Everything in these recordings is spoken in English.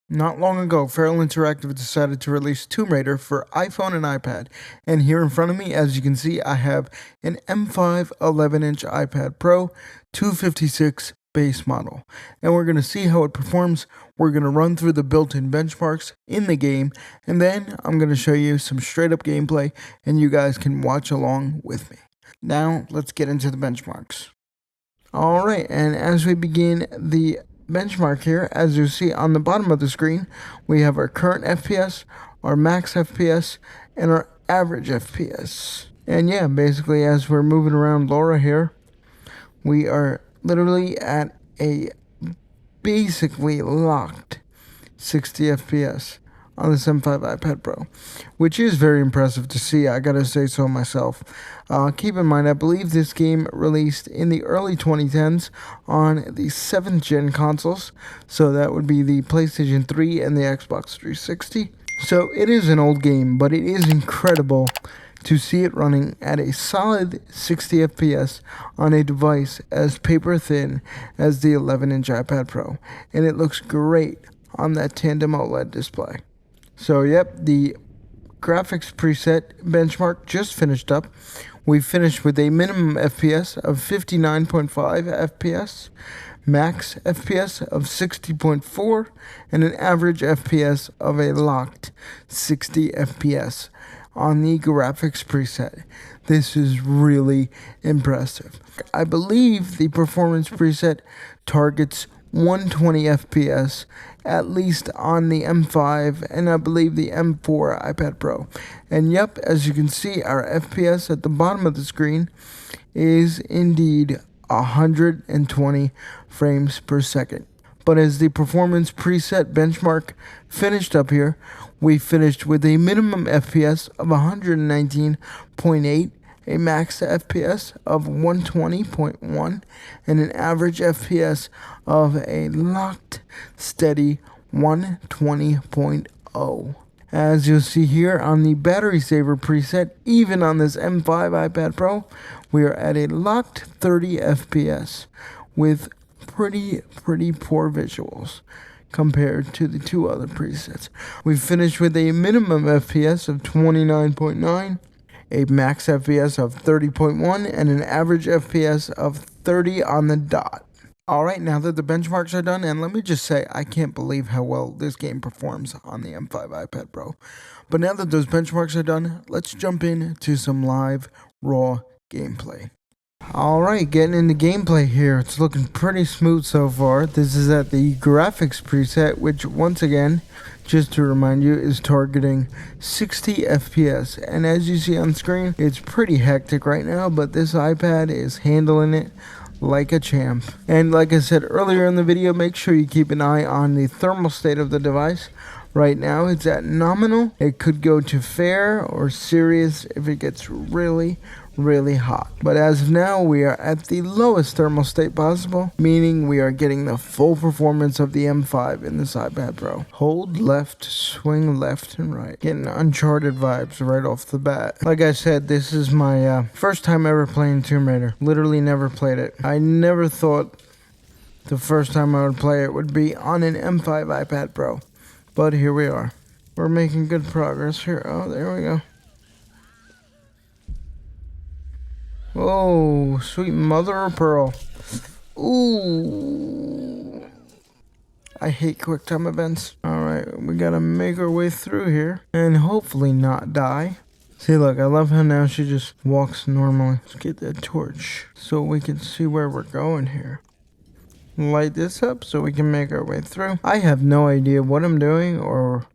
Not long ago, Feral Interactive decided to release Tomb Raider for iPhone and iPad, and here in front of me, as you can see, I have an M5 11-inch iPad Pro 256 base model, and we're going to see how it performs. We're going to run through the built-in benchmarks in the game, and then I'm going to show you some straight-up gameplay, and you guys can watch along with me. Now, let's get into the benchmarks. Alright, and as we begin the benchmark here, as you see on the bottom of the screen, we have our current FPS, our max FPS, and our average FPS. And yeah, basically as we're moving around Laura here, we are literally at a basically locked 60 FPS on this M5 iPad Pro, which is very impressive to see, I gotta say so myself. Keep in mind, I believe this game released in the early 2010s on the 7th gen consoles, so that would be the PlayStation 3 and the Xbox 360. So it is an old game, but it is incredible to see it running at a solid 60 FPS on a device as paper thin as the 11-inch iPad Pro, and it looks great on that tandem OLED display. So yep, the graphics preset benchmark just finished up. We finished with a minimum FPS of 59.5 FPS, max FPS of 60.4, and an average FPS of a locked 60 FPS on the graphics preset. This is really impressive. I believe the performance preset targets 120 FPS, at least on the M5 and I believe the M4 iPad Pro. And yep, as you can see, our FPS at the bottom of the screen is indeed 120 frames per second. But as the performance preset benchmark finished up here, we finished with a minimum FPS of 119.8, a max FPS of 120.1, and an average FPS of a locked, steady 120.0. As you'll see here on the battery saver preset, even on this M5 iPad Pro, we are at a locked 30 FPS with pretty poor visuals compared to the two other presets. We finished with a minimum FPS of 29.9, a max FPS of 30.1, and an average FPS of 30 on the dot. Alright, now that the benchmarks are done, and let me just say, I can't believe how well this game performs on the M5 iPad Pro. But now that those benchmarks are done, let's jump into some live, raw gameplay. Alright, getting into gameplay here. It's looking pretty smooth so far. This is at the graphics preset, which once again, just to remind you, is targeting 60 FPS. And as you see on screen, it's pretty hectic right now, but this iPad is handling it like a champ. And like I said earlier in the video, make sure you keep an eye on the thermal state of the device. Right now it's at nominal. It could go to fair or serious if it gets really hot. But as of now, we are at the lowest thermal state possible, meaning we are getting the full performance of the M5 in this iPad Pro. Hold left, swing left and right. Getting Uncharted vibes right off the bat. Like I said, this is my first time ever playing Tomb Raider. Literally never played it. I never thought the first time I would play it would be on an M5 iPad Pro. But here we are. We're making good progress here. Oh, there we go. Oh, sweet mother of pearl. Ooh. I hate quick time events. Alright, we gotta make our way through here and hopefully not die. See, look, I love how now she just walks normally. Let's get that torch so we can see where we're going here. Light this up so we can make our way through. I have no idea what I'm doing or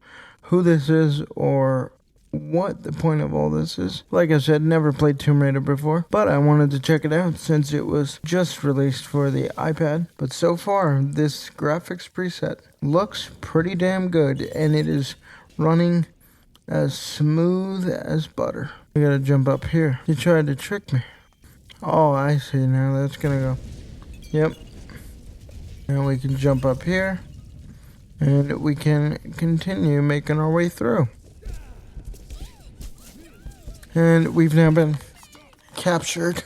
who this is or what the point of all this is. Like I said, never played Tomb Raider before, but I wanted to check it out since it was just released for the iPad. But so far, this graphics preset looks pretty damn good, and it is running as smooth as butter. I gotta jump up here. You tried to trick me. Oh, I see now. That's gonna go. Yep. Now we can jump up here, and we can continue making our way through. And we've now been captured.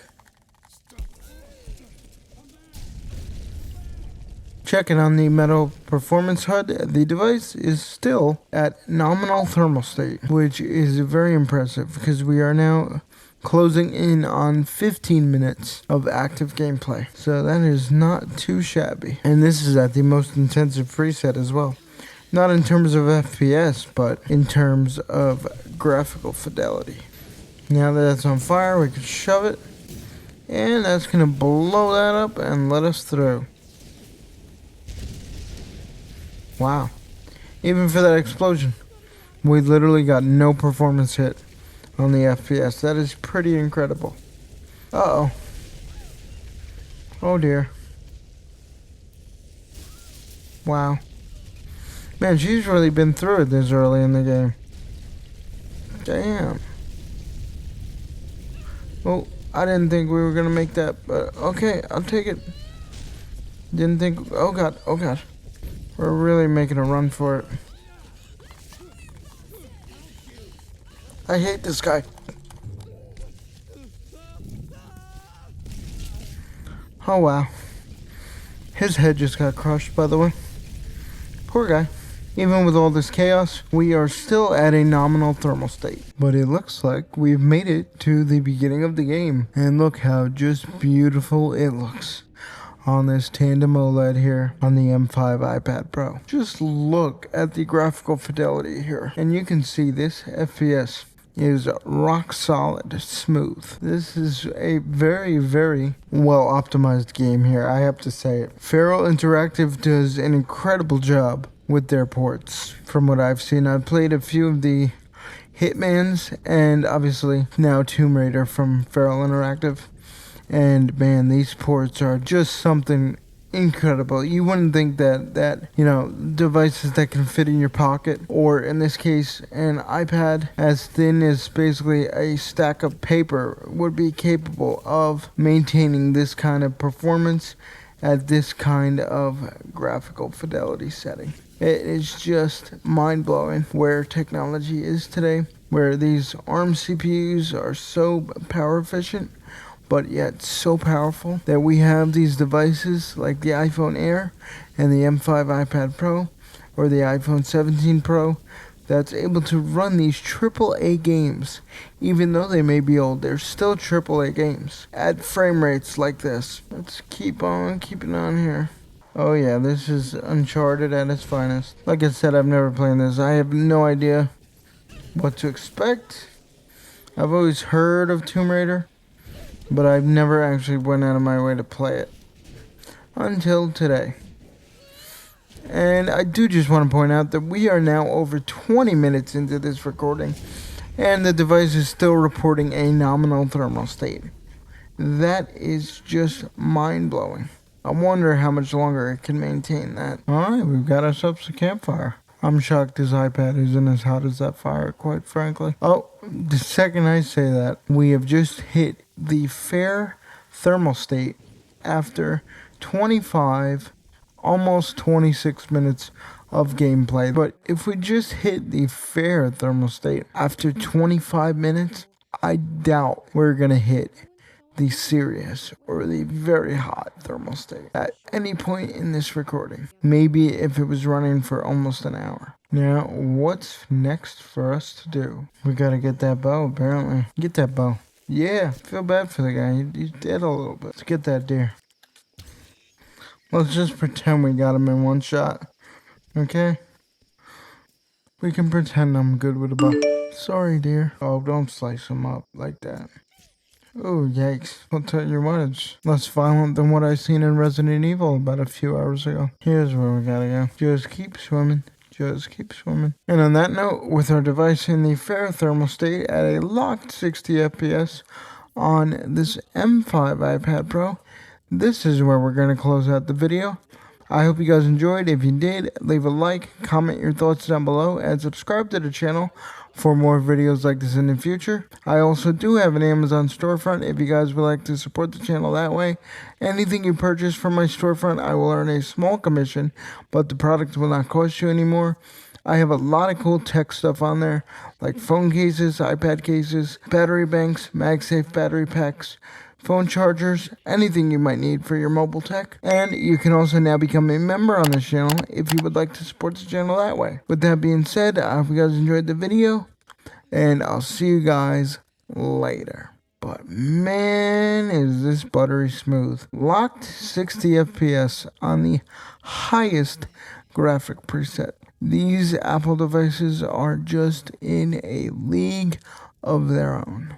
Checking on the metal performance HUD, the device is still at nominal thermal state, which is very impressive because we are now closing in on 15 minutes of active gameplay. So that is not too shabby. And this is at the most intensive preset as well. Not in terms of FPS, but in terms of graphical fidelity. Now that it's on fire, we can shove it. And that's going to blow that up and let us through. Wow. Even for that explosion, we literally got no performance hit on the FPS. That is pretty incredible. Uh-oh. Oh dear. Wow. Man, she's really been through it this early in the game. Damn. Well, I didn't think we were gonna make that, but okay, I'll take it. Didn't think, oh god, oh god. We're really making a run for it. I hate this guy. Oh wow. His head just got crushed, by the way. Poor guy. Even with all this chaos, we are still at a nominal thermal state. But it looks like we've made it to the beginning of the game. And look how just beautiful it looks on this tandem OLED here on the M5 iPad Pro. Just look at the graphical fidelity here. And you can see this FPS is rock solid smooth. This is a very, very well optimized game here, I have to say it. Feral Interactive does an incredible job with their ports. From what I've seen, I've played a few of the Hitmans and obviously now Tomb Raider from Feral Interactive. And man, these ports are just something incredible. You wouldn't think that you know, devices that can fit in your pocket, or in this case an iPad as thin as basically a stack of paper, would be capable of maintaining this kind of performance at this kind of graphical fidelity setting. It is just mind-blowing where technology is today, where these ARM CPUs are so power efficient but yet so powerful that we have these devices like the iPhone Air and the M5 iPad Pro or the iPhone 17 Pro that's able to run these AAA games. Even though they may be old, they're still AAA games at frame rates like this. Let's keep on keeping on here. Oh yeah, this is Uncharted at its finest. Like I said, I've never played this. I have no idea what to expect. I've always heard of Tomb Raider, but I've never actually went out of my way to play it until today. And I do just want to point out that we are now over 20 minutes into this recording, and the device is still reporting a nominal thermal state. That is just mind-blowing. I wonder how much longer it can maintain that. Alright, we've got ourselves a campfire. I'm shocked this iPad isn't as hot as that fire, quite frankly. Oh, the second I say that, we have just hit the fair thermal state after 25, almost 26 minutes of gameplay. But if we just hit the fair thermal state after 25 minutes, I doubt we're gonna hit the serious or the very hot thermal state at any point in this recording. Maybe if it was running for almost an hour. Now, what's next for us to do? We gotta get that bow, apparently. Get that bow. Yeah, feel bad for the guy. He's dead a little bit. Let's get that deer. Let's just pretend we got him in one shot. Okay? We can pretend I'm good with a bow. Sorry, dear. Oh, don't slice him up like that. Oh, yikes. I'll tell you what, it's less violent than what I seen in Resident Evil about a few hours ago. Here's where we gotta go. Just keep swimming. Just keep swimming. And on that note, with our device in the fair thermal state at a locked 60 FPS on this M5 iPad Pro, this is where we're going to close out the video. I hope you guys enjoyed. If you did, leave a like, comment your thoughts down below, and subscribe to the channel for more videos like this in the future. I also do have an Amazon storefront if you guys would like to support the channel that way. Anything you purchase from my storefront, I will earn a small commission, but the product will not cost you anymore. I have a lot of cool tech stuff on there, like phone cases, iPad cases, battery banks, MagSafe battery packs, phone chargers, anything you might need for your mobile tech. And you can also now become a member on this channel if you would like to support the channel that way. With that being said, I hope you guys enjoyed the video, and I'll see you guys later. But man, is this buttery smooth. Locked 60 FPS on the highest graphic preset. These Apple devices are just in a league of their own.